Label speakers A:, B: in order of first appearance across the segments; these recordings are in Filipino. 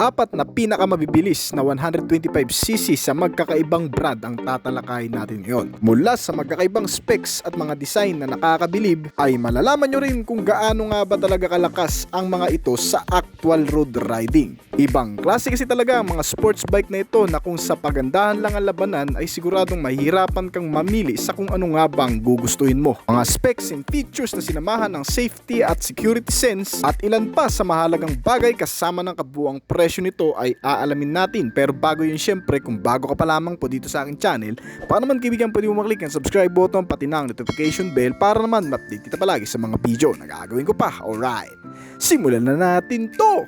A: Apat na pinakamabibilis na 125cc sa magkakaibang brand ang tatalakayin natin ngayon. Mula sa magkakaibang specs at mga design na nakakabilib, ay malalaman nyo rin kung gaano nga ba talaga kalakas ang mga ito sa actual road riding. Ibang klase kasi talaga ang mga sports bike na ito na kung sa pagandahan lang ang labanan ay siguradong mahihirapan kang mamili sa kung ano nga bang gugustuhin mo. Mga specs and features na sinamahan ng safety at security sense at ilan pa sa mahalagang bagay kasama ng kabuuang presyo nito ay aalamin natin. Pero bago yun, syempre kung bago ka pa lamang po dito sa aking channel, baka naman kaibigan pwede mo maklik ang subscribe button pati na ang notification bell para naman ma-update kita palagi sa mga video na gagawin ko pa. Alright, simulan na natin to!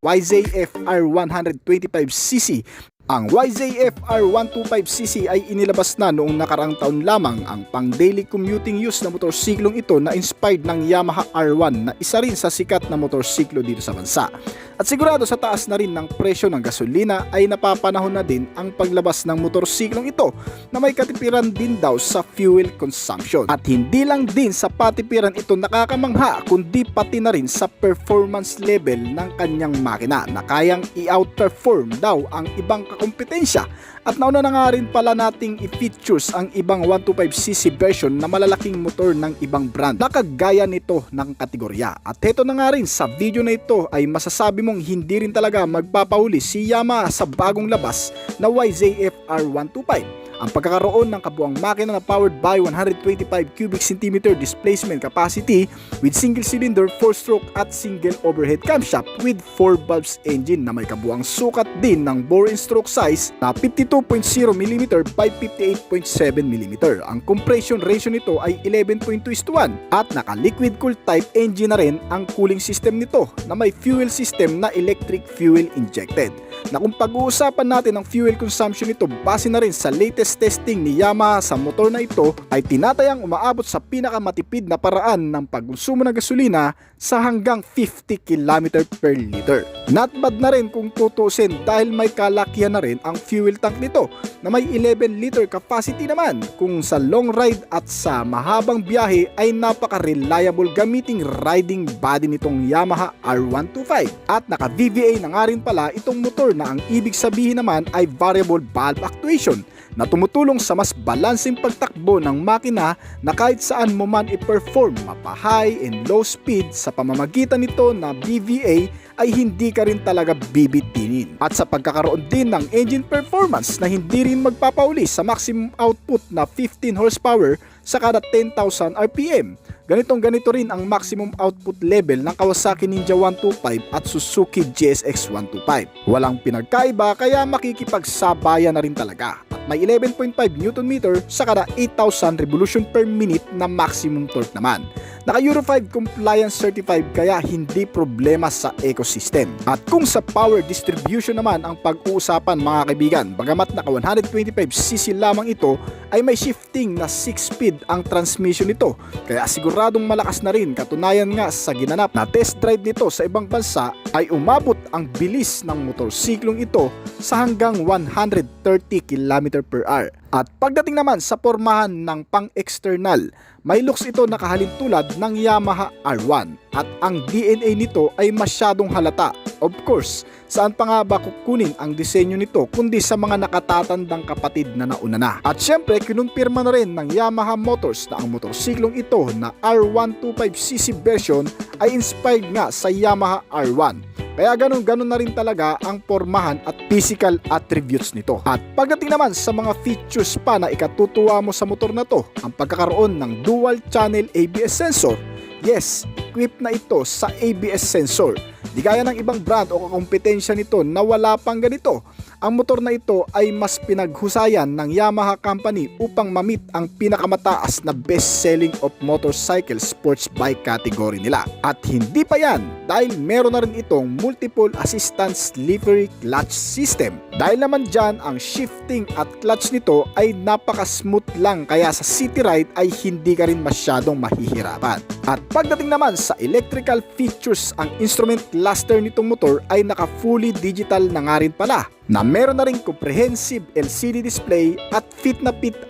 A: YZF-R 125cc. Ang YZF-R 125cc ay inilabas na noong nakaraang taon lamang. Ang pang daily commuting use na motorsiklong ito na inspired ng Yamaha R1 na isa rin sa sikat na motorsiklo dito sa bansa. At sigurado sa taas na rin ng presyo ng gasolina ay napapanahon na din ang paglabas ng motorsiklong ito na may katipiran din daw sa fuel consumption. At hindi lang din sa patipiran ito nakakamangha kundi pati na rin sa performance level ng kanyang makina na kayang i-outperform daw ang ibang kakompetensya. At nauna na nga rin pala nating i-features ang ibang 125cc version na malalaking motor ng ibang brand na kagaya nito ng kategorya. At heto na nga rin sa video na ito ay masasabi mong hindi rin talaga magpapahuli si Yamaha sa bagong labas na YZF-R 125. Ang pagkakaroon ng kabuang makina na powered by 125 cubic centimeter displacement capacity with single cylinder 4-stroke at single overhead camshaft with 4 valves engine na may kabuang sukat din ng bore and stroke size na 52.0mm by 58.7mm. Ang compression ratio nito ay 11.2:1 at naka-liquid cooled type engine na rin ang cooling system nito na may fuel system na electric fuel injected. Na kung pag-uusapan natin ang fuel consumption nito base na rin sa latest testing ni Yamaha sa motor na ito ay tinatayang umaabot sa pinakamatipid na paraan ng pagkonsumo ng gasolina sa hanggang 50 km per liter. Not bad na rin kung tutusin dahil may kalakihan na rin ang fuel tank nito na may 11 liter capacity naman kung sa long ride at sa mahabang biyahe ay napaka-reliable gamiting riding body nitong Yamaha R125. At naka-VVA na nga rin pala itong motor na ang ibig sabihin naman ay variable valve actuation na tumutulong sa mas balansing pagtakbo ng makina na kahit saan mo man i-perform mapa-high and low speed sa pamamagitan nito na BVA ay hindi ka rin talaga bibitinin. At sa pagkakaroon din ng engine performance na hindi rin magpapauli sa maximum output na 15 horsepower sa kada 10,000 RPM. Ganito rin ang maximum output level ng Kawasaki Ninja 125 at Suzuki GSX 125. Walang pinagkaiba kaya makikipagsabayan na rin talaga. At may 11.5 Nm sa kada 8,000 revolution per minute na maximum torque naman. Naka Euro 5 compliance certified kaya hindi problema sa ecosystem. At kung sa power distribution naman ang pag-uusapan mga kaibigan, bagamat naka 125cc lamang ito ay may shifting na 6-speed ang transmission nito. Kaya siguradong malakas na rin. Katunayan nga sa ginanap na test drive nito sa ibang bansa ay umabot ang bilis ng motorsiklong ito sa hanggang 130 km/h. At pagdating naman sa pormahan ng pang-external, may looks ito na kahalintulad ng Yamaha R1 at ang DNA nito ay masyadong halata. Of course, saan pa nga ba kukunin ang disenyo nito kundi sa mga nakatatandang kapatid na nauna na. At syempre, kinumpirma na rin ng Yamaha Motors na ang motorsiklong ito na R125cc version ay inspired nga sa Yamaha R1. Kaya ganun na rin talaga ang pormahan at physical attributes nito. At pagdating naman sa mga features pa na ikatutuwa mo sa motor na to, ang pagkakaroon ng dual channel ABS sensor. Yes, equipped na ito sa ABS sensor. Di gaya ng ibang brand o kakompetensya nito na wala pang ganito. Ang motor na ito ay mas pinaghusayan ng Yamaha Company upang ma-meet ang pinakamataas na best-selling of motorcycle sports bike category nila. At hindi pa yan dahil meron na rin itong multiple assistance slippery clutch system. Dahil naman dyan ang shifting at clutch nito ay napaka-smooth lang kaya sa city ride ay hindi ka rin masyadong mahihirapan. At pagdating naman sa electrical features, ang instrument cluster nitong motor ay naka fully digital na nga rin pala. na meron na ring comprehensive LCD display at fit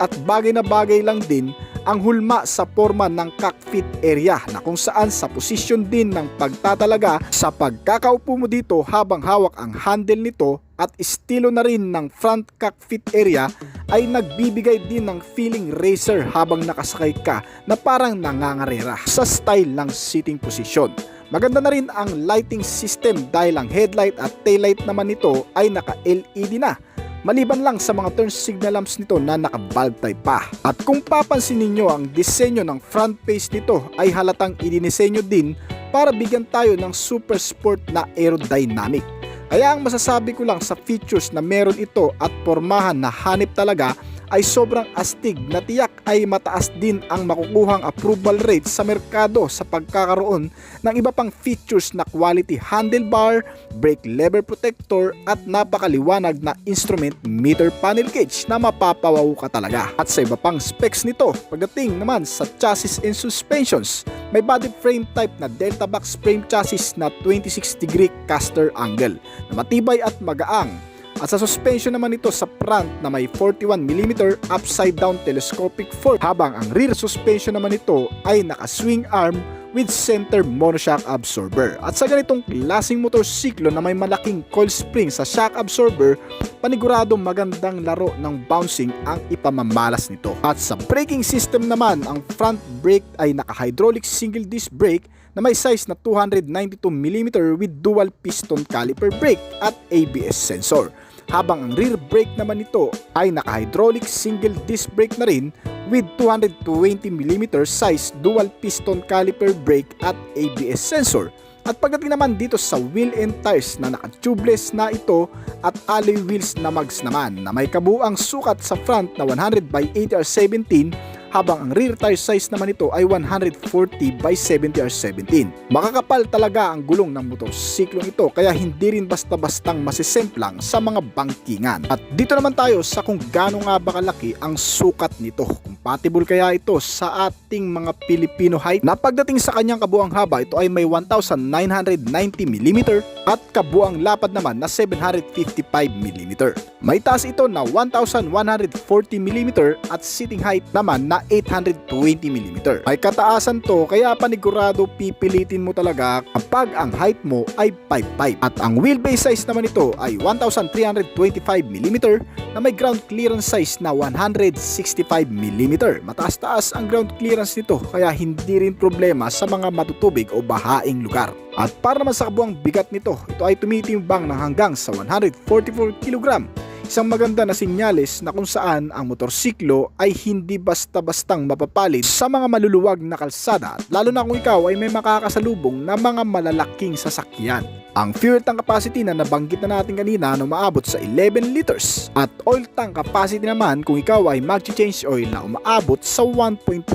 A: at bagay na bagay lang din ang hulma sa forma ng cockpit area na kung saan sa posisyon din ng pagtatalaga sa pagkakaupo mo dito habang hawak ang handle nito at estilo na rin ng front cockpit area ay nagbibigay din ng feeling racer habang nakasakay ka na parang nangangarera sa style ng sitting position. Maganda na rin ang lighting system dahil ang headlight at taillight naman nito ay naka-LED na. Maliban lang sa mga turn signal lamps nito na naka-bulb type pa. At kung papansin ninyo ang disenyo ng front face nito ay halatang idinisenyo din para bigyan tayo ng super sport na aerodynamic. Kaya ang masasabi ko lang sa features na meron ito at pormahan na hanip talaga ay sobrang astig na tiyak ay mataas din ang makukuhang approval rate sa merkado sa pagkakaroon ng iba pang features na quality handlebar, brake lever protector at napakaliwanag na instrument meter panel gauge na mapapawaw ka talaga. At sa iba pang specs nito, pagdating naman sa chassis and suspensions, may body frame type na delta box frame chassis na 26 degree caster angle na matibay at magaang. At sa suspension naman ito sa front na may 41mm upside down telescopic fork habang ang rear suspension naman ito ay naka-swing arm with center monoshock absorber. At sa ganitong klaseng motorsiklo na may malaking coil spring sa shock absorber, panigurado magandang laro ng bouncing ang ipamamalas nito. At sa braking system naman, ang front brake ay naka-hydraulic single disc brake na may size na 292mm with dual piston caliper brake at ABS sensor. Habang ang rear brake naman nito ay naka-hydraulic single disc brake na rin with 220mm size dual piston caliper brake at ABS sensor. At pagdating naman dito sa wheel and tires na naka-tubeless na ito at alloy wheels na mags naman na may kabuuang sukat sa front na 100/80R17 habang ang rear tire size naman ito ay 140/70R17. Makakapal talaga ang gulong ng motorsiklong ito kaya hindi rin basta-bastang masisemplang sa mga bangkingan. At dito naman tayo sa kung gaano nga ba kalaki ang sukat nito. Compatible kaya ito sa ating mga Pilipino height na pagdating sa kanyang kabuang haba ito ay may 1990mm at kabuang lapad naman na 755mm. May taas ito na 1140mm at sitting height naman na 820mm. May kataasan to kaya panigurado pipilitin mo talaga kapag ang height mo ay 5'5". At ang wheelbase size naman ito ay 1325mm na may ground clearance size na 165mm. Mataas-taas ang ground clearance nito kaya hindi rin problema sa mga matutubig o bahaing lugar. At para naman sa kabuang bigat nito, ito ay tumitimbang ng hanggang sa 144kg. Isang maganda na senyales na kung saan ang motorsiklo ay hindi basta-bastang mapapalid sa mga maluluwag na kalsada lalo na kung ikaw ay may makakasalubong na mga malalaking sasakyan. Ang fuel tank capacity na nabanggit na natin kanina na umaabot sa 11 liters at oil tank capacity naman kung ikaw ay mag-change oil na umaabot sa 1.1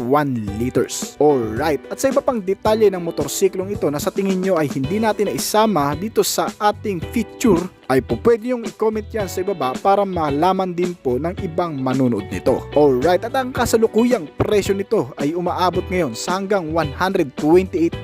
A: liters. Alright, at sa iba pang detalye ng motorsiklong ito na sa tingin nyo ay hindi natin naisama dito sa ating feature ay po pwede yung i-comment yan sa ibaba para malaman din po ng ibang manunood nito. Alright, at ang kasalukuyang presyo nito ay umaabot ngayon sa hanggang 128,000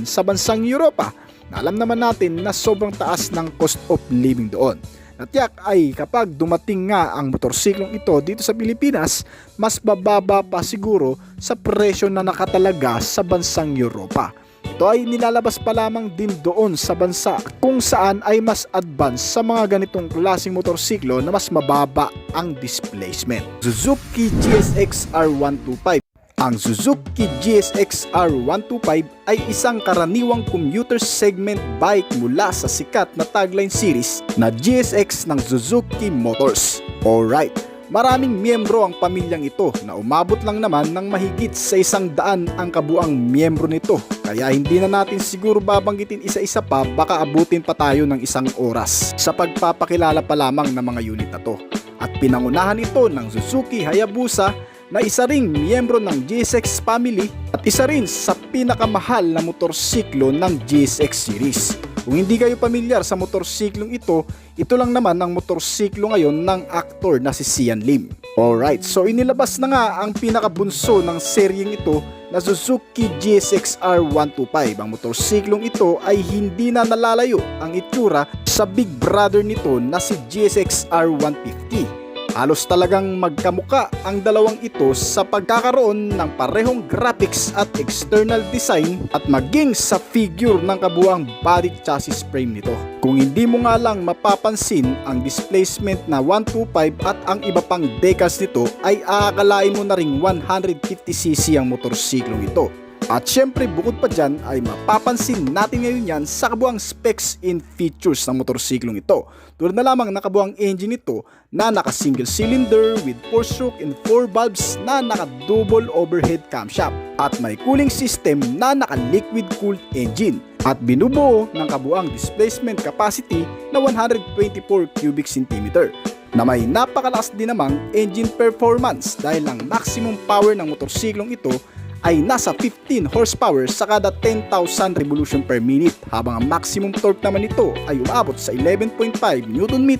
A: sa bansang Europa. Alam naman natin na sobrang taas ng cost of living doon. Natiyak ay kapag dumating nga ang motorsiklong ito dito sa Pilipinas, mas bababa pa siguro sa presyo na nakatalaga sa bansang Europa. Ito ay nilalabas pa lamang din doon sa bansa kung saan ay mas advanced sa mga ganitong klaseng motorsiklo na mas mababa ang displacement. Suzuki GSX R125. Ang Suzuki GSX R125 ay isang karaniwang commuter segment bike mula sa sikat na tagline series na GSX ng Suzuki Motors. Alright, maraming miyembro ang pamilyang ito na umabot lang naman ng mahigit sa 100 ang kabuang miyembro nito. Kaya hindi na natin siguro babanggitin isa-isa pa, baka abutin pa tayo ng 1 oras sa pagpapakilala pa lamang ng mga unit na to. At pinangunahan ito ng Suzuki Hayabusa na isa ring miyembro ng GSX family at isa rin sa pinakamahal na motorsiklo ng GSX series. Kung hindi kayo pamilyar sa motorsiklong ito, ito lang naman ang motorsiklo ngayon ng aktor na si Sian Lim. Alright, so inilabas na nga ang pinakabunso ng seryeng ito na Suzuki GSX R125. Ang motorsiklong ito ay hindi na nalalayo ang itsura sa big brother nito na si GSX R150. Halos talagang magkamuka ang dalawang ito sa pagkakaroon ng parehong graphics at external design at maging sa figure ng kabuuang body chassis frame nito. Kung hindi mo nga lang mapapansin ang displacement na 125 at ang iba pang decals nito ay aakalain mo na ring 150cc ang motorsiklong ito. At syempre bukod pa dyan ay mapapansin natin ngayon yan sa kabuang specs and features ng motorsiklong ito. Tulad na lamang ng kabuang engine nito na naka single cylinder with 4-stroke and 4 valves na naka double overhead camshaft at may cooling system na naka liquid cooled engine at binubuo ng kabuang displacement capacity na 124 cubic centimeter na may napakalakas din namang engine performance dahil ang maximum power ng motorsiklong ito ay nasa 15 horsepower sa kada 10,000 revolution per minute habang ang maximum torque naman nito ay umabot sa 11.5 Nm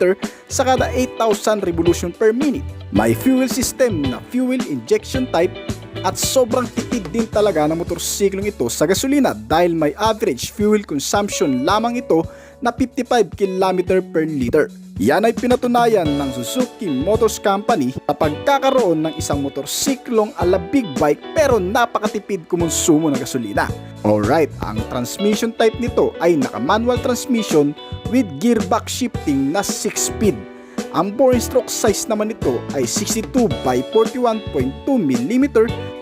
A: sa kada 8,000 revolution per minute. May fuel system na fuel injection type at sobrang tipid din talaga ng motorsiklong ito sa gasolina dahil may average fuel consumption lamang ito na 55 km per liter. Yan ay pinatunayan ng Suzuki Motors Company sa pagkakaroon ng isang motorsiklong ala big bike pero napakatipid kumonsumo ng gasolina. Alright, ang transmission type nito ay naka-manual transmission with gearbox shifting na 6-speed. Ang bore stroke size naman nito ay 62 by 41.2 mm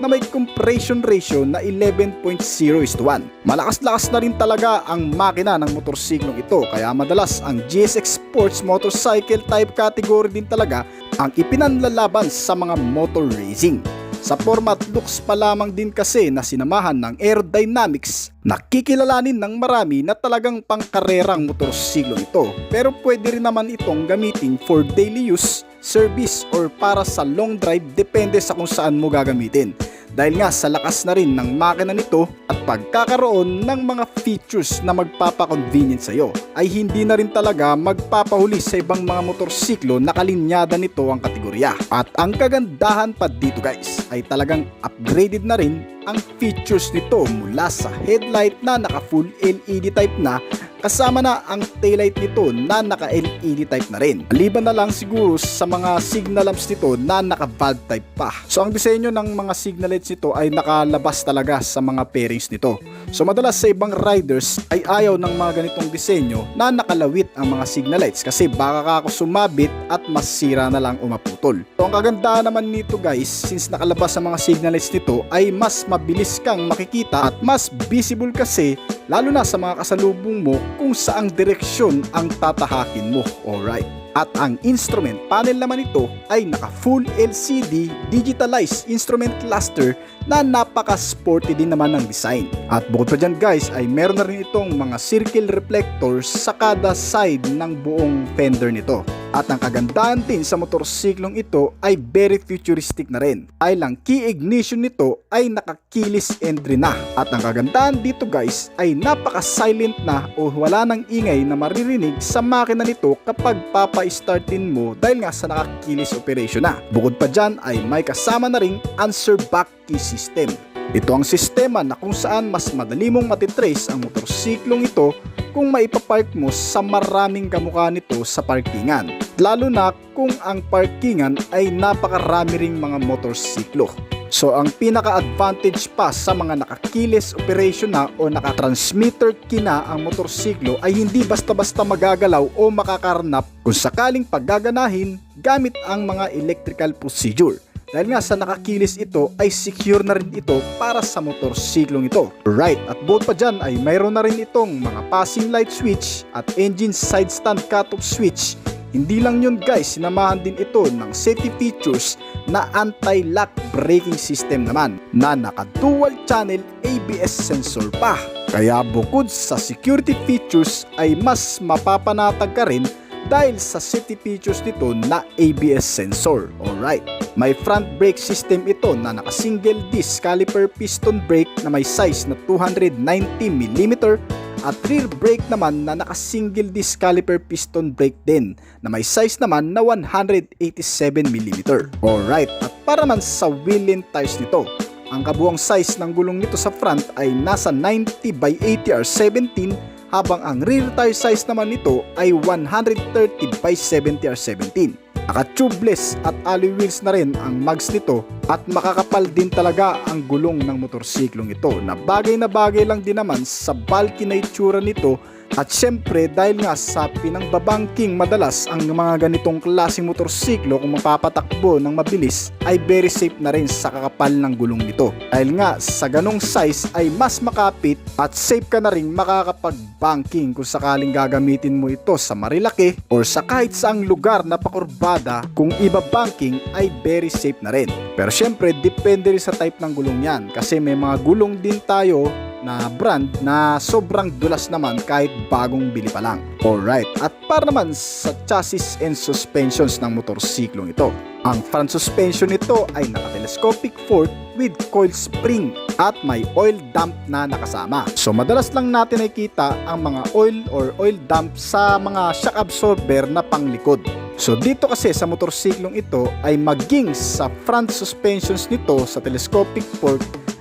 A: na may compression ratio na 11.0:1. Malakas-lakas na rin talaga ang makina ng motorsiklong ito kaya madalas ang GSX Sports Motorcycle type category din talaga ang ipinanlalaban sa mga motor racing. Sa format looks pa lamang din kasi na sinamahan ng aerodynamics, nakikilalanin ng marami na talagang pangkarerang motorsiklo ito. Pero pwede rin naman itong gamitin for daily use, service or para sa long drive depende sa kung saan mo gagamitin. Dahil nga sa lakas na rin ng makina nito at pagkakaroon ng mga features na magpapakonvenient sa iyo ay hindi na rin talaga magpapahuli sa ibang mga motorsiklo na kalinyada nito ang kategorya. At ang kagandahan pa dito guys ay talagang upgraded na rin ang features nito mula sa headlight na naka full LED type na kasama na ang taillight nito na naka LED type na rin. Maliban na lang siguro sa mga signal lamps nito na naka valve type pa. So ang disenyo ng mga signal lights nito ay nakalabas talaga sa mga pairings nito. So madalas sa ibang riders ay ayaw ng mga ganitong disenyo na nakalawit ang mga signal lights kasi baka ako sumabit at masira na lang umaputol. So ang kagandahan naman nito guys, since nakalabas ang mga signal lights nito ay mas mabilis kang makikita at mas visible kasi lalo na sa mga kasalubong mo kung saang direksyon ang tatahakin mo. Alright. At ang instrument panel naman ito ay naka full LCD digitalized instrument cluster na napaka-sporty din naman ng design. At bukod pa dyan guys ay meron na rin itong mga circle reflectors sa kada side ng buong fender nito. At ang kagandahan din sa motorsiklong ito ay very futuristic na rin. Ay lang key ignition nito ay naka-keyless entry na. At ang kagandahan dito guys ay napaka-silent na o wala nang ingay na maririnig sa makina nito kapag papa-startin mo dahil nga sa naka-keyless operation na. Bukod pa dyan ay may kasama na ring answer back key system. Ito ang sistema na kung saan mas madali mong matitrace ang motorsiklong ito kung maipapark mo sa maraming kamukha nito sa parkingan. Lalo na kung ang parkingan ay napakarami ring mga motorsiklo. So ang pinaka-advantage pa sa mga naka-keyless operation na o naka-transmitter key na ang motorsiklo ay hindi basta-basta magagalaw o makakarnap kung sakaling paggaganahin gamit ang mga electrical procedure. Dahil nga sa nakakilis ito ay secure na rin ito para sa motorsiklong ito. Right, at bukod pa dyan ay mayroon na rin itong mga passing light switch at engine side stand cutoff switch. Hindi lang yun guys, sinamahan din ito ng safety features na anti-lock braking system naman na naka dual channel ABS sensor pa. Kaya bukod sa security features ay mas mapapanatag ka rin dahil sa safety features nito na ABS sensor. Alright. May front brake system ito na naka single disc caliper piston brake na may size na 290mm at rear brake naman na naka single disc caliper piston brake din na may size naman na 187mm. Alright, at para man sa wheel and tires nito, ang kabuang size ng gulong nito sa front ay nasa 90 by 80 R17 habang ang rear tire size naman nito ay 130 by 70R17. Naka-tubeless at alloy wheels na rin ang mags nito at makakapal din talaga ang gulong ng motorsiklong ito na bagay lang din naman sa bulky na itsura nito. At syempre dahil nga sa pinangbabangking madalas ang mga ganitong klaseng motorsiklo kung mapapatakbo ng mabilis ay very safe na rin sa kakapal ng gulong nito. Dahil nga sa ganong size ay mas makapit at safe ka na rin makakapag-banking kung sakaling gagamitin mo ito sa marilaki or sa kahit saang lugar na pakurbada. Kung iba-banking ay very safe na rin. Pero syempre depende rin sa type ng gulong yan kasi may mga gulong din tayo na brand na sobrang dulas naman kahit bagong bili pa lang. Alright, at para naman sa chassis and suspensions ng motorsiklong ito. Ang front suspension nito ay naka-telescopic fork with coil spring at may oil dump na nakasama. So madalas lang natin nakikita ang mga oil or oil dump sa mga shock absorber na panglikod. So dito kasi sa motorsiklong ito ay maging sa front suspensions nito sa telescopic fork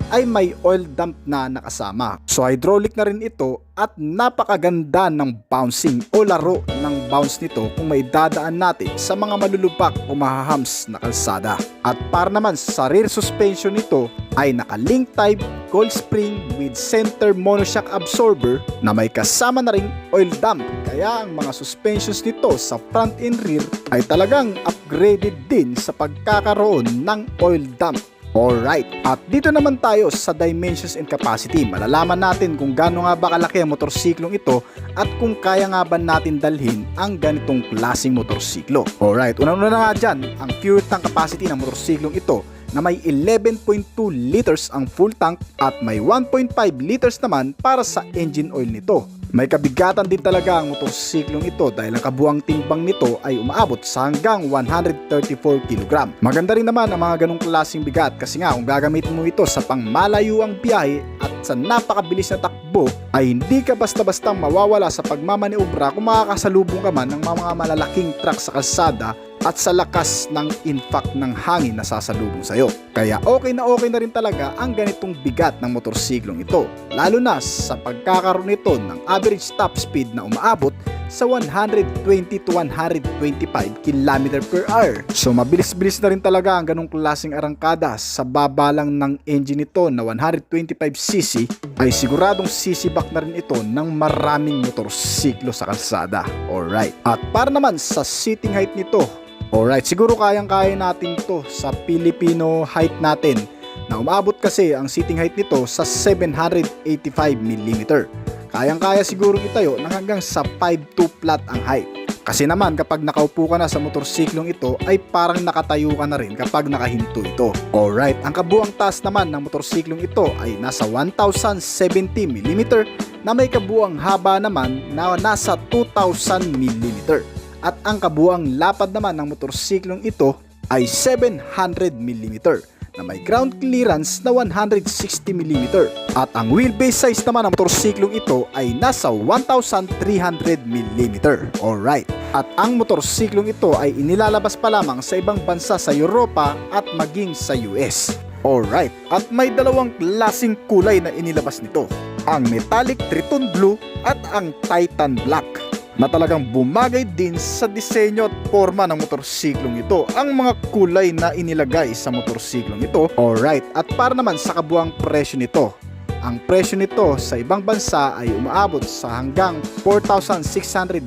A: ay may oil dump na nakasama. So hydraulic na rin ito at napakaganda ng bouncing o laro ng bounce nito kung may dadaan natin sa mga malulupak o mahahams na kalsada. At para naman sa rear suspension nito ay naka-link type coil spring with center monoshock absorber na may kasama na ring oil dump. Kaya ang mga suspensions nito sa front and rear ay talagang upgraded din sa pagkakaroon ng oil dump. Alright, at dito naman tayo sa dimensions and capacity. Malalaman natin kung gaano nga ba kalaki ang motorsiklong ito at kung kaya nga ba natin dalhin ang ganitong klaseng motorsiklo. Alright, unang-una na nga dyan, ang fuel tank capacity ng motorsiklong ito na may 11.2 liters ang full tank at may 1.5 liters naman para sa engine oil nito. May kabigatan din talaga ang motorsiklong ito dahil ang kabuang timbang nito ay umaabot sa hanggang 134 kg. Maganda rin naman ang mga ganong klaseng bigat kasi nga kung gagamitin mo ito sa pangmalayuang biyahe at sa napakabilis na takbo ay hindi ka basta-bastang mawawala sa pagmamaniobra kung makakasalubong ka man ng mga malalaking truck sa kalsada at sa lakas ng impact ng hangin na sasalubong sa'yo. Kaya okay na rin talaga ang ganitong bigat ng motorsiklong ito, lalo na sa pagkakaroon nito ng average top speed na umaabot sa 120 to 125 km per hour. So mabilis-bilis na rin talaga ang ganong klaseng arangkada. Sa baba lang ng engine nito na 125cc ay siguradong sisibak na rin ito ng maraming motorsiklo sa kalsada. Alright, at para naman sa seating height nito, alright, siguro kayang-kaya natin to sa Filipino height natin na umabot kasi ang seating height nito sa 785mm. Kayang-kaya siguro itayo ng hanggang sa 5'2" flat ang height. Kasi naman kapag nakaupo ka na sa motorsiklong ito ay parang nakatayo ka na rin kapag nakahinto ito. Alright, ang kabuang taas naman ng motorsiklong ito ay nasa 1070mm na may kabuang haba naman na nasa 2000mm. At ang kabuang lapad naman ng motorsiklong ito ay 700mm na may ground clearance na 160mm. At ang wheelbase size naman ng motorsiklong ito ay nasa 1300mm. Alright, at ang motorsiklong ito ay inilalabas pa lamang sa ibang bansa sa Europa at maging sa US. Alright, at may dalawang klaseng kulay na inilabas nito, ang metallic triton blue at ang titan black, na talagang bumagay din sa disenyo at forma ng motorsiklong ito ang mga kulay na inilagay sa motorsiklong ito. Alright, at para naman sa kabuang presyo nito, ang presyo nito sa ibang bansa ay umaabot sa hanggang 4,699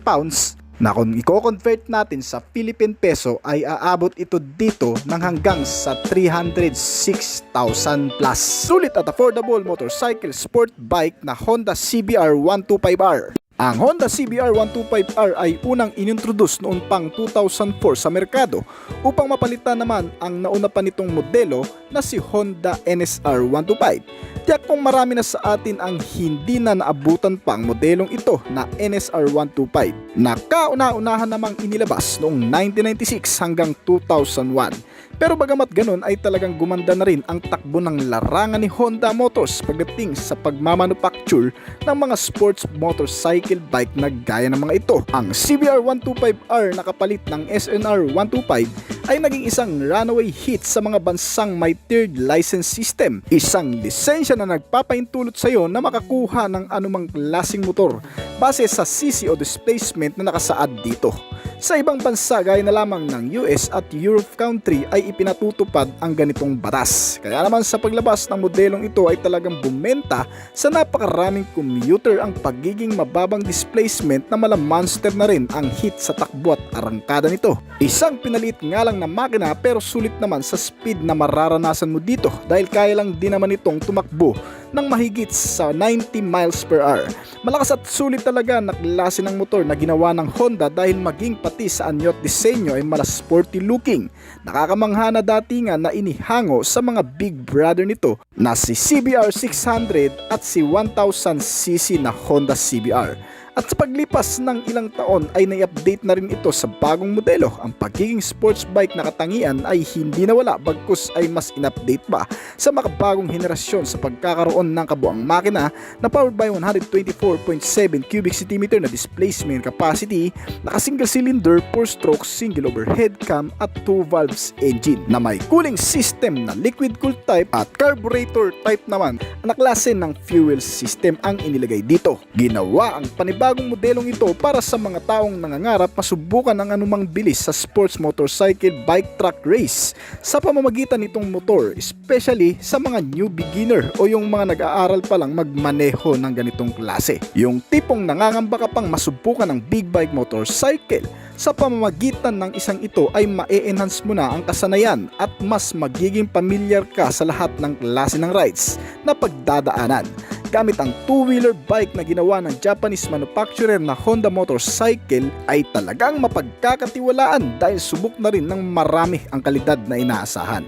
A: pounds na kung i-convert natin sa Philippine peso ay aabot ito dito ng hanggang sa 306,000 plus. Sulit at affordable motorcycle sport bike na Honda CBR 125R. Ang Honda CBR 125R ay unang inintroduce noon pang 2004 sa merkado upang mapalitan naman ang nauna pa nitong modelo na si Honda NSR 125. Tiyak kung marami na sa atin ang hindi na naabutan pa ang modelong ito na NSR 125 na kauna-unahan namang inilabas noong 1996 hanggang 2001. Pero bagamat ganun ay talagang gumanda na rin ang takbo ng larangan ni Honda Motors pagdating sa pagmamanufacture ng mga sports motorcycle bike na gaya ng mga ito. Ang CBR 125R na kapalit ng SNR 125 ay naging isang runaway hit sa mga bansang may tiered license system. Isang lisensya na nagpapaintulot sa iyo na makakuha ng anumang klaseng motor base sa CC o displacement na nakasaad dito. Sa ibang bansa gaya na lamang ng US at Europe country ay ipinatutupad ang ganitong batas. Kaya naman sa paglabas ng modelong ito ay talagang bumenta sa napakaraming commuter ang pagiging mababang displacement na mala monster na rin ang hit sa takbo at arangkada nito. Isang pinaliit nga lang na makina pero sulit naman sa speed na mararanasan mo dito dahil kaya lang din naman itong tumakbo ng mahigit sa 90 miles per hour. Malakas at sulit talaga na klase ng motor na ginawa ng Honda dahil maging pati sa anyo at disenyo ay mala sporty looking. Nakakamangha na dati nga na inihango sa mga big brother nito na si CBR 600 at si 1000cc na Honda CBR. At sa paglipas ng ilang taon ay nai-update na rin ito sa bagong modelo. Ang pagiging sports bike na katangian ay hindi nawala bagkus ay mas in-update pa sa makabagong henerasyon sa pagkakaroon ng kabuang makina na powered by 124.7 cubic centimeter na displacement capacity, naka single cylinder, 4-stroke, single overhead cam at 2 valves engine na may cooling system na liquid cooled type at carburetor type naman na klase ng fuel system ang inilagay dito. Ginawa ang panibagong modelong ito para sa mga taong nangangarap masubukan ang anumang bilis sa sports motorcycle bike track race sa pamamagitan nitong motor, especially sa mga new beginner o yung mga nag-aaral pa lang magmaneho ng ganitong klase. Yung tipong nangangamba ka pang masubukan ng big bike motorcycle, sa pamamagitan ng isang ito ay ma-enhance mo na ang kasanayan at mas magiging pamilyar ka sa lahat ng klase ng rides na pagdadaanan. Gamit ang two-wheeler bike na ginawa ng Japanese manufacturer na Honda Motorcycle ay talagang mapagkakatiwalaan dahil subok na rin ng marami ang kalidad na inaasahan.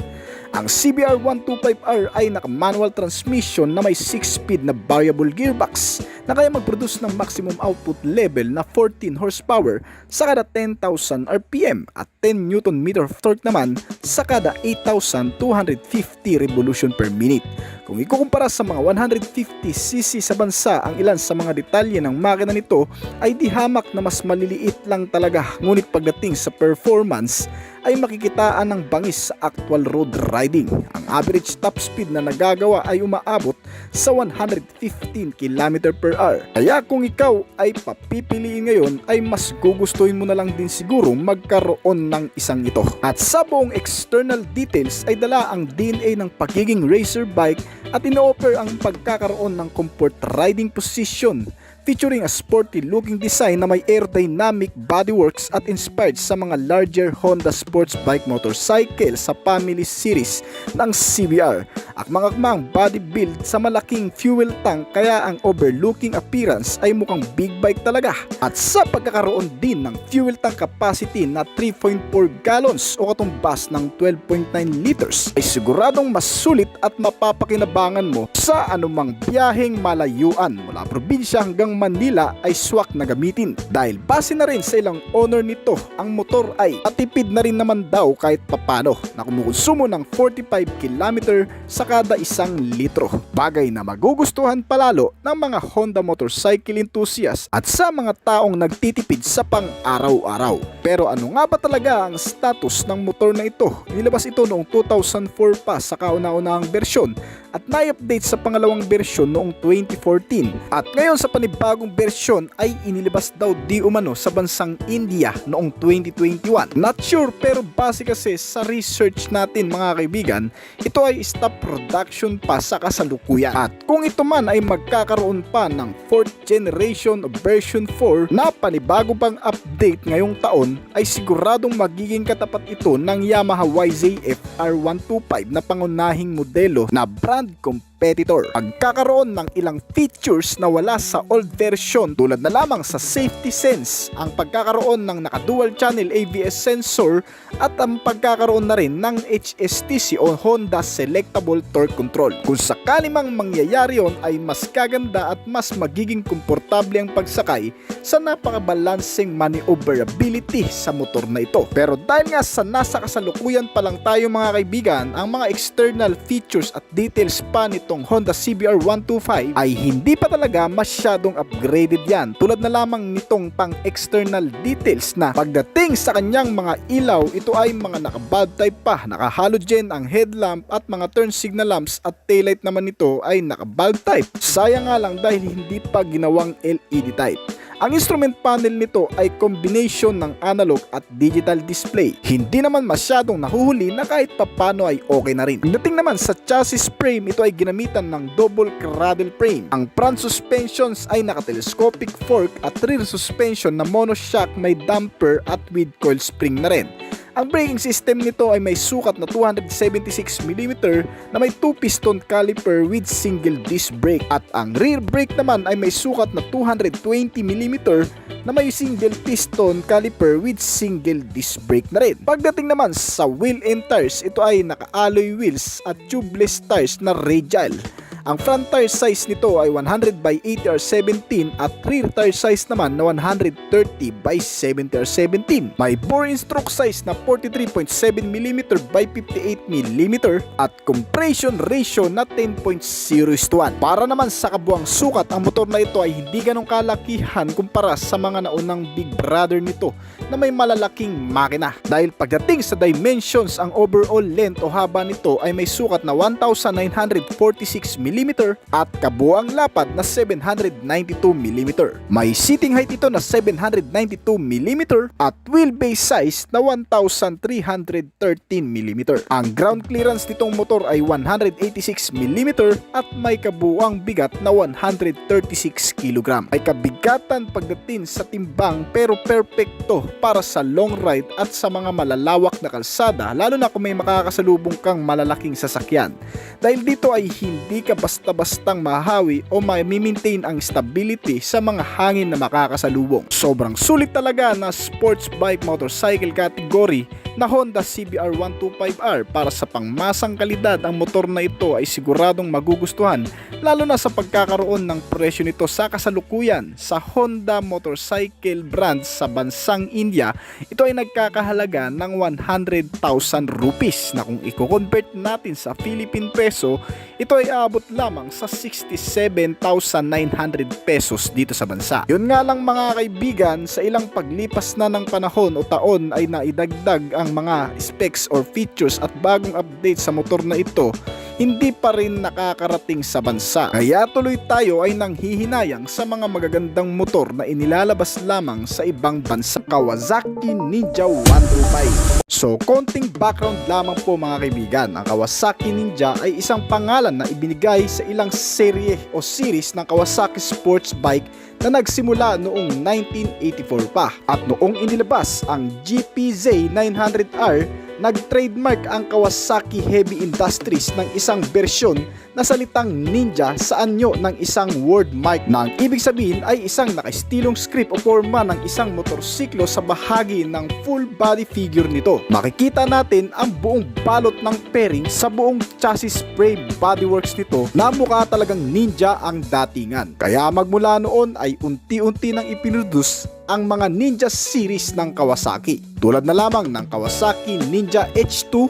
A: Ang CBR 125R ay naka-manual transmission na may 6-speed na variable gearbox na kaya mag-produce ng maximum output level na 14 horsepower sa kada 10,000 RPM at 10 Nm of torque naman sa kada 8,250 revolution per minute. Kung ikukumpara sa mga 150cc sa bansa, ang ilan sa mga detalye ng makina nito ay di hamak na mas maliliit lang talaga, ngunit pagdating sa performance ay makikitaan ng bangis sa actual road riding. Ang average top speed na nagagawa ay umaabot sa 115 km per hour. Kaya kung ikaw ay papipiliin ngayon ay mas gugustuhin mo na lang din siguro magkaroon ng isang ito. At sa buong external details ay dala ang DNA ng pagiging racer bike at ino-offer ang pagkakaroon ng comfort riding position featuring a sporty looking design na may aerodynamic bodyworks at inspired sa mga larger Honda sports bike motorcycle sa family series ng CBR. Akmang-akmang body build sa malaking fuel tank kaya ang overlooking appearance ay mukhang big bike talaga. At sa pagkakaroon din ng fuel tank capacity na 3.4 gallons o katumbas ng 12.9 liters ay siguradong mas sulit at mapapakinabangan mo sa anumang biyaheng malayuan mula probinsya hanggang Manila ay swak na gamitin. Dahil base na rin sa ilang owner nito, ang motor ay atipid na rin naman daw kahit papano na kumukonsumo ng 45 km sa kada 1 litro. Bagay na magugustuhan palalo ng mga Honda motorcycle enthusiasts at sa mga taong nagtitipid sa pang-araw-araw. Pero ano nga ba talaga ang status ng motor na ito? Nilabas ito noong 2004 pa sa kauna-unahang bersyon at na-update sa pangalawang bersyon noong 2014. At ngayon sa panibagong bersyon ay inilabas daw di umano sa bansang India noong 2021. Not sure pero base kasi sa research natin mga kaibigan, ito ay stop production pa sa kasalukuyan. At kung ito man ay magkakaroon pa ng 4th generation of version 4 na panibago pang update ngayong taon, ay siguradong magiging katapat ito ng Yamaha YZF R125 na pangunahing modelo na brand competitor. Pagkakaroon ng ilang features na wala sa old version tulad na lamang sa safety sense, ang pagkakaroon ng naka-dual channel ABS sensor at ang pagkakaroon na rin ng HSTC o Honda Selectable Torque Control. Kung sakali mang mangyayari yon ay mas kaganda at mas magiging komportable ang pagsakay sa napakabalanseng maneuverability sa motor na ito. Pero dahil nga sa nasa kasalukuyan pa lang tayo mga kaibigan, ang mga external features at details pa nito nitong Honda CBR 125 ay hindi pa talaga masyadong upgraded yan, tulad na lamang nitong pang external details na pagdating sa kanyang mga ilaw, ito ay mga naka-bulb type pa, naka-halogen ang headlamp at mga turn signal lamps, at taillight naman nito ay naka-bulb type. Sayang nga lang dahil hindi pa ginawang LED type. Ang instrument panel nito ay combination ng analog at digital display. Hindi naman masyadong nahuhuli na kahit papano ay okay na rin. Pagdating naman sa chassis frame, ito ay ginamitan ng double cradle frame. Ang front suspensions ay naka-telescopic fork at rear suspension na monoshock, may damper at with coil spring na rin. Ang braking system nito ay may sukat na 276mm na may 2-piston caliper with single disc brake, at ang rear brake naman ay may sukat na 220mm na may single piston caliper with single disc brake na rin. Pagdating naman sa wheel and tires, ito ay naka-alloy wheels at tubeless tires na radial. Ang front tire size nito ay 100/80R17 at rear tire size naman na 130/70R17. May bore and stroke size na 43.7mm by 58mm at compression ratio na 10.0:1. Para naman sa kabuang sukat, ang motor na ito ay hindi ganong kalakihan kumpara sa mga naunang big brother nito na may malalaking makina. Dahil pagdating sa dimensions, ang overall length o haba nito ay may sukat na 1,946mm at kabuang lapad na 792mm. May seating height ito na 792mm at wheelbase size na 1,313mm. Ang ground clearance nitong motor ay 186mm at may kabuang bigat na 136kg. May kabigatan pagdating sa timbang pero perpekto para sa long ride at sa mga malalawak na kalsada, lalo na kung may makakasalubong kang malalaking sasakyan. Dahil dito ay hindi ka basta-bastang mahahawi o mai-maintain ang stability sa mga hangin na makakasalubong. Sobrang sulit talaga na sports bike motorcycle category na Honda CBR 125R. Para sa pangmasang kalidad, ang motor na ito ay siguradong magugustuhan, lalo na sa pagkakaroon ng presyo nito sa kasalukuyan sa Honda motorcycle brand sa bansang India. Ito ay nagkakahalaga ng 100,000 rupees na kung i-convert natin sa Philippine peso, ito ay aabot lamang sa 67,900 pesos dito sa bansa. Yun nga lang mga kaibigan, sa ilang paglipas na ng panahon o taon ay naidagdag ang mga specs or features at bagong update sa motor na ito, hindi pa rin nakakarating sa bansa. Kaya tuloy tayo ay nanghihinayang sa mga magagandang motor na inilalabas lamang sa ibang bansa. Kawasaki Ninja 125. So, konting background lamang po mga kaibigan. Ang Kawasaki Ninja ay isang pangalan na ibinigay sa ilang serye o series ng Kawasaki sports bike na nagsimula noong 1984 pa. At noong inilabas ang GPZ 900R, nag-trademark ang Kawasaki Heavy Industries ng isang bersyon na salitang ninja sa anyo ng isang word mark na ang ibig sabihin ay isang nakaistilong script o forma ng isang motorsiklo sa bahagi ng full body figure nito. Makikita natin ang buong balot ng fairing sa buong chassis frame bodyworks nito na mukha talagang ninja ang datingan. Kaya magmula noon ay unti-unti nang ipinroduce ang mga Ninja series ng Kawasaki, tulad na lamang ng Kawasaki Ninja H2,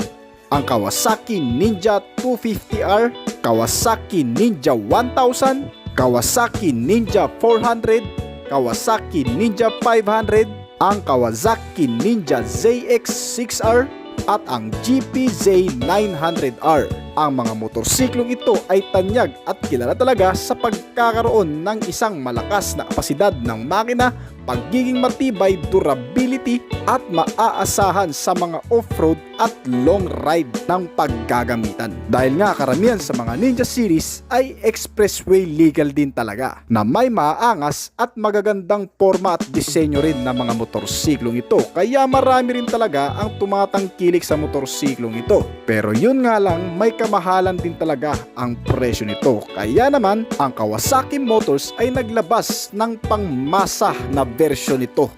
A: ang Kawasaki Ninja 250R, Kawasaki Ninja 1000, Kawasaki Ninja 400, Kawasaki Ninja 500, ang Kawasaki Ninja ZX6R at ang GPZ 900R. Ang mga motorsiklong ito ay tanyag at kilala talaga sa pagkakaroon ng isang malakas na kapasidad ng makina, pagiging matibay, durability at maaasahan sa mga off-road at long ride ng paggagamitan. Dahil nga karamihan sa mga Ninja series ay expressway legal din talaga, na may maaangas at magagandang forma at disenyo rin ng mga motorsiklong ito. Kaya marami rin talaga ang tumatangkilik sa motorsiklong ito. Pero yun nga lang, may kamahalan din talaga ang presyo nito. Kaya naman, ang Kawasaki Motors ay naglabas ng pangmasa na version nito.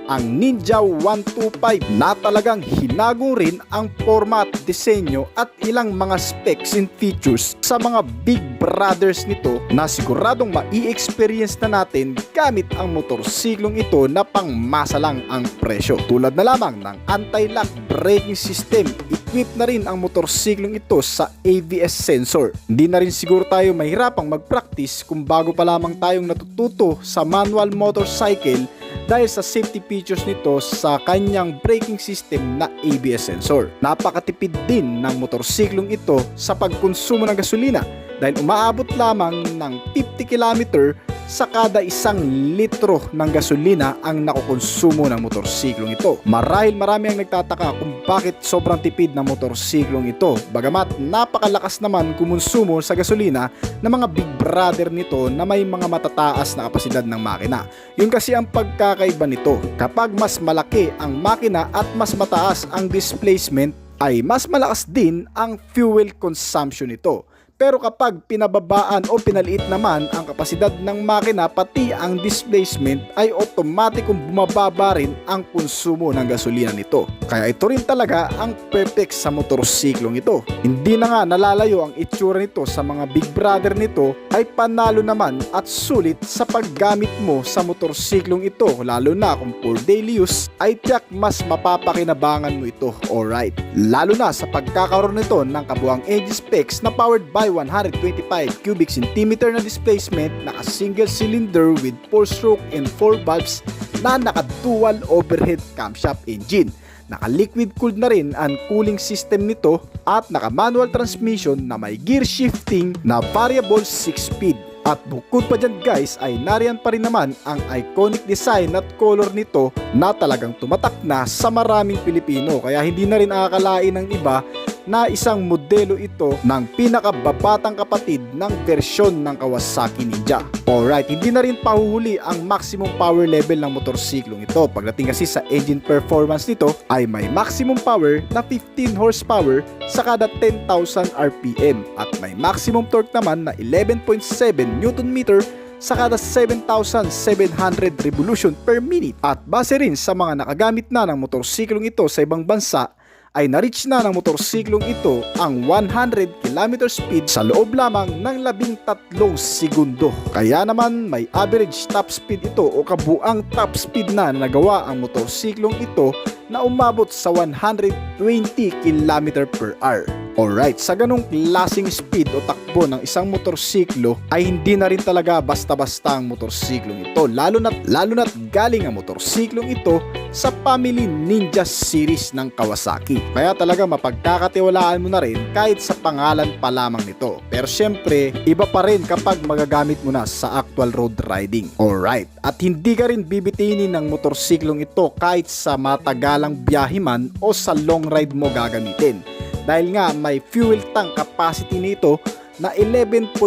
A: ang Ninja 125 na talagang hinago rin ang format, disenyo at ilang mga specs and features sa mga big brothers nito na siguradong mai-experience na natin gamit ang motorsiklong ito na pangmasa lang ang presyo. Tulad na lamang ng anti-lock braking system, equipped na rin ang motorsiklong ito sa ABS sensor. Hindi na rin siguro tayo mahirapang mag-practice kung bago pa lamang tayong natututo sa manual motorcycle dahil sa safety features nito sa kanyang braking system na ABS sensor. Napakatipid din ng motorsiklong ito sa pagkonsumo ng gasolina dahil umaabot lamang ng 50 km sa kada 1 litro ng gasolina ang nakukonsumo ng motorsiklong ito. Marahil marami ang nagtataka kung bakit sobrang tipid ng motorsiklong ito. Bagamat napakalakas naman kumonsumo sa gasolina ng mga big brother nito na may mga matataas na kapasidad ng makina. Yun kasi ang pagkakaiba nito. Kapag mas malaki ang makina at mas mataas ang displacement, ay mas malakas din ang fuel consumption nito. Pero kapag pinababaan o pinaliit naman ang kapasidad ng makina pati ang displacement, ay automatikong bumababa rin ang konsumo ng gasolina nito. Kaya ito rin talaga ang perfect sa motorsiklong ito. Hindi na nga nalalayo ang itsura nito sa mga big brother nito, ay panalo naman at sulit sa paggamit mo sa motorsiklong ito, lalo na kung for daily use ay tiyak mas mapapakinabangan mo ito. Alright, lalo na sa pagkakaroon nito ng kabuang engine specs na powered by 125 cubic centimeter na displacement, naka single cylinder with 4-stroke and 4 valves na naka dual overhead camshaft engine. Naka liquid cooled na rin ang cooling system nito at naka manual transmission na may gear shifting na variable 6-speed. At bukod pa dyan guys ay nariyan pa rin naman ang iconic design at color nito na talagang tumatak na sa maraming Pilipino, kaya hindi na rin akakalain ng iba na isang modelo ito ng pinakababatang kapatid ng versyon ng Kawasaki Ninja. Alright, hindi na rin pahuhuli ang maximum power level ng motorsiklong ito. Pagdating kasi sa engine performance nito ay may maximum power na 15 horsepower sa kada 10,000 RPM at may maximum torque naman na 11.7 Nm sa kada 7,700 revolution per minute. At base rin sa mga nakagamit na ng motorsiklong ito sa ibang bansa, ay na-reach na ng motorsiklong ito ang 100 km speed sa loob lamang ng 13 segundo. Kaya naman may average top speed ito o kabuang top speed na nagawa ang motorsiklong ito na umabot sa 120 km per hour. Alright, sa ganong klaseng speed o takbo ng isang motorsiklo ay hindi na rin talaga basta-basta ang motorsiklong ito, lalo na't galing ang motorsiklong ito sa Family Ninja series ng Kawasaki. Kaya talaga mapagkakatiwalaan mo na rin kahit sa pangalan pa lamang nito. Pero syempre, iba pa rin kapag magagamit mo na sa actual road riding. Alright, at hindi ka rin bibitinin ng motorsiklong ito kahit sa matagalang biyahe man o sa long ride mo gagamitin. Dahil nga may fuel tank capacity nito na 11.2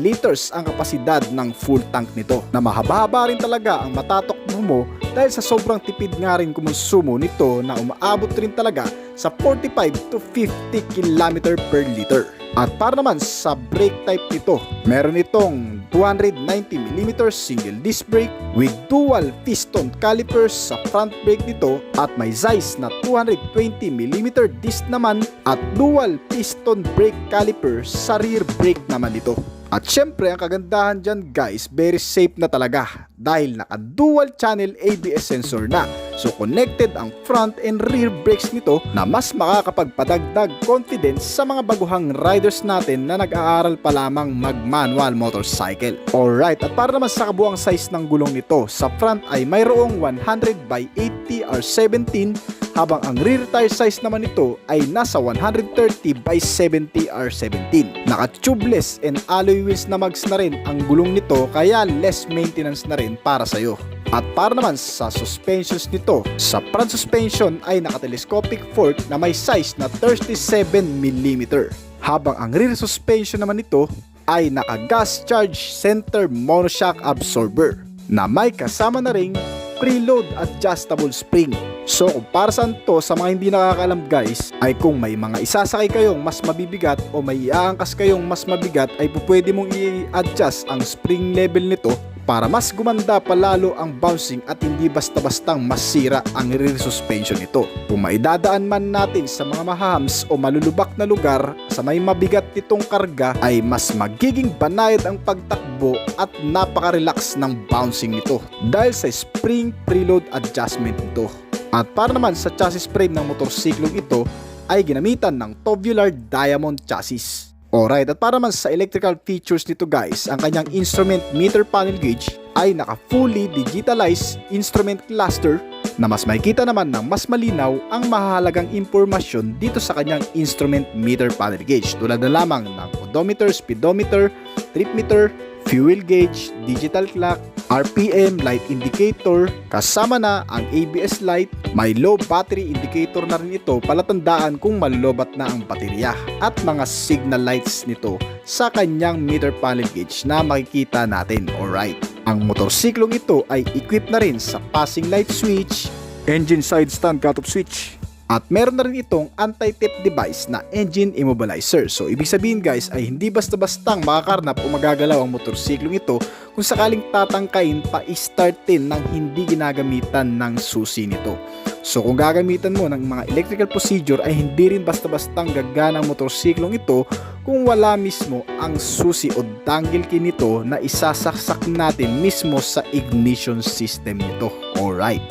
A: liters ang kapasidad ng full tank nito, na mahaba-haba rin talaga ang matatakbo mo dahil sa sobrang tipid nga rin kumonsumo nito na umaabot rin talaga sa 45 to 50 km per liter. At para naman sa brake type nito, meron itong 290mm single disc brake with dual piston calipers sa front brake nito at may Zeiss na 220mm disc naman at dual piston brake calipers sa rear brake naman nito. At syempre ang kagandahan dyan guys, very safe na talaga dahil naka dual channel ABS sensor na. So connected ang front and rear brakes nito na mas makakapagpadagdag confidence sa mga baguhang riders natin na nag-aaral pa lamang mag-manual motorcycle. Alright, at para naman sa kabuang size ng gulong nito, sa front ay mayroong 100/80 R17 habang ang rear tire size naman nito ay nasa 130/70 R17. Naka-tubeless and alloy wheels na mags na rin ang gulong nito kaya less maintenance na rin para sa'yo. At para naman sa suspensions nito, sa front suspension ay naka-telescopic fork na may size na 37mm. Habang ang rear suspension naman nito ay naka-gas charge center monoshock absorber na may kasama na ring preload adjustable spring. So kung para saan to sa mga hindi nakakaalam guys, ay kung may mga isasakay kayong mas mabibigat o may iaangkas kayong mas mabigat ay pwede mong i-adjust ang spring level nito para mas gumanda palalo ang bouncing at hindi basta-bastang masira ang rear suspension nito. Kung maidadaan man natin sa mga mahahams o malulubak na lugar sa may mabigat nitong karga ay mas magiging banayad ang pagtakbo at napaka-relax ng bouncing nito dahil sa spring preload adjustment nito. At para naman sa chassis frame ng motorsiklong ito ay ginamitan ng tubular diamond chassis. Alright, at para naman sa electrical features nito guys, ang kanyang instrument meter panel gauge ay naka fully digitalized instrument cluster na mas makikita naman ng mas malinaw ang mahalagang impormasyon dito sa kanyang instrument meter panel gauge tulad na lamang ng odometer, speedometer, trip meter, fuel gauge, digital clock, RPM, light indicator, kasama na ang ABS light, may low battery indicator na rin ito palatandaan kung malulobat na ang baterya at mga signal lights nito sa kanyang meter panel gauge na makikita natin. Alright, ang motorsiklong ito ay equipped na rin sa passing light switch, engine side stand cutoff switch, at meron na rin itong anti-tip device na engine immobilizer. So ibig sabihin guys ay hindi basta-bastang makakarnap o magagalaw ang motorsiklong ito kung sakaling tatangkain pa i-startin ng hindi ginagamitan ng susi nito. So kung gagamitan mo ng mga electrical procedure ay hindi rin basta-bastang gagana ang motorsiklong ito kung wala mismo ang susi o dangle key nito na isasaksak natin mismo sa ignition system nito. Alright,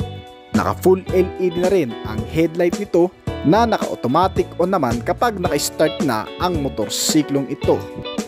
A: naka full LED na rin ang headlight nito na naka-automatic on naman kapag naka-start na ang motorsiklong ito.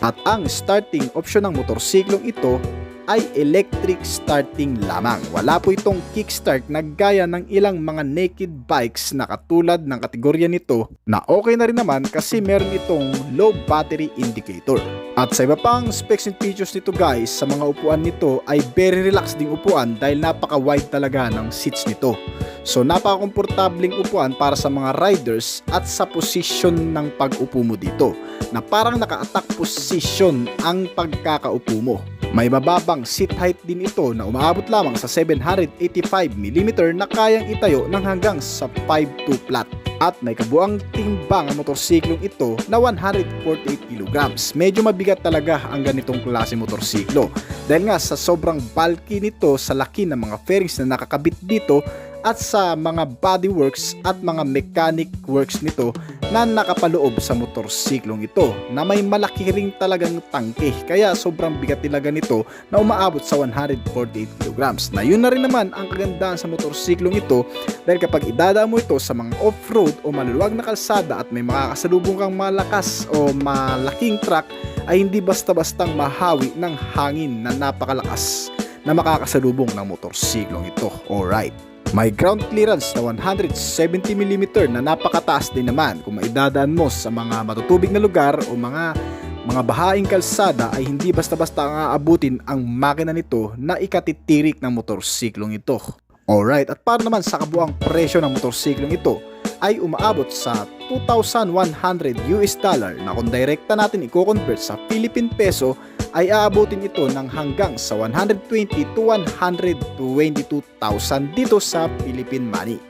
A: At ang starting option ng motorsiklong ito ay electric starting lamang. Wala po itong kickstart na gaya ng ilang mga naked bikes na katulad ng kategorya nito na okay na rin naman kasi meron itong low battery indicator. At sa iba pang specs and features nito guys, sa mga upuan nito ay very relaxed ding upuan dahil napaka-wide talaga ng seats nito. So napaka-komportabling upuan para sa mga riders at sa position ng pag-upo mo dito na parang naka-attack position ang pagkakaupo mo. May mababang seat height din ito na umaabot lamang sa 785mm na kayang itayo ng hanggang sa 5'2" flat. At may kabuang timbang ang motorsiklong ito na 148kg. Medyo mabigat talaga ang ganitong klase motorsiklo dahil nga sa sobrang bulky nito sa laki ng mga fairings na nakakabit dito at sa mga bodyworks at mga mechanic works nito na nakapaloob sa motorsiklong ito na may malaki ring talagang tangke kaya sobrang bigat talaga nito na umaabot sa 148kg. Na yun na rin naman ang kagandahan sa motorsiklong ito dahil kapag idadaan mo ito sa mga off-road o maluluwag na kalsada at may makakasalubong kang malakas o malaking truck ay hindi basta-bastang mahawi ng hangin na napakalakas na makakasalubong ng motorsiklong ito. Alright, may ground clearance na 170mm na napakataas din naman kung maidadaan mo sa mga matutubig na lugar o mga bahaing kalsada ay hindi basta-basta ang aabutin ang makina nito na ikatitirik ng motorsiklong ito. Alright, at para naman sa kabuang presyo ng motorsiklong ito ay umaabot sa $2,100 na kung direkta natin i-convert sa Philippine peso ay aabutin ito ng hanggang sa 120 to 122,000 dito sa Philippine money.